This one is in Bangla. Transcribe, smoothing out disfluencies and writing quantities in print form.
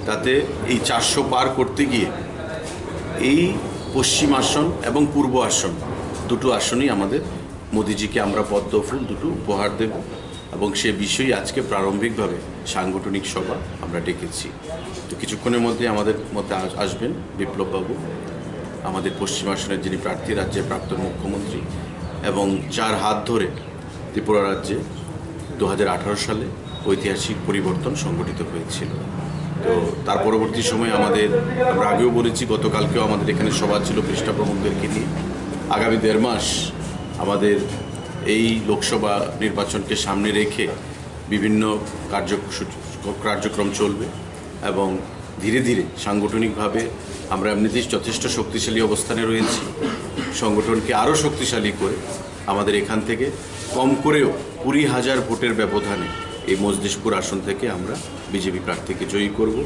তাতে এই 400 পার করতে গিয়ে এই পশ্চিম আসন এবং পূর্ব আসন দুটো আসনই আমাদের মোদিজিকে আমরা পদ্ম ফুল দুটো উপহার দেব এবং সে বিষয়ে আজকে প্রারম্ভিকভাবে সাংগঠনিক সভা আমরা ডেকেছি। তো কিছুক্ষণের মধ্যে আমাদের মধ্যে আসবেন বিপ্লববাবু, আমাদের পশ্চিম আসনের যিনি প্রার্থী, রাজ্যের প্রাক্তন মুখ্যমন্ত্রী, এবং যার হাত ধরে ত্রিপুরা রাজ্যে 2018 সালে ঐতিহাসিক পরিবর্তন সংগঠিত হয়েছিল। তো তার পরবর্তী সময়ে আমরা আগেও বলেছি, গতকালকেও আমাদের এখানে সভা ছিল পৃষ্ঠা প্রমুখদেরকে নিয়ে। আগামী 1.5 মাস আমাদের এই লোকসভা নির্বাচনকে সামনে রেখে বিভিন্ন কার্যক্রম চলবে এবং ধীরে ধীরে সাংগঠনিকভাবে আমরা এমনিতেই যথেষ্ট শক্তিশালী অবস্থানে রয়েছি। সংগঠনকে আরও শক্তিশালী করে আমাদের এখান থেকে কম করেও 20,000 ভোটের ব্যবধানে এই মজলিশপুর আসন থেকে আমরা বিজেপি প্রার্থীকে জয়ী করব।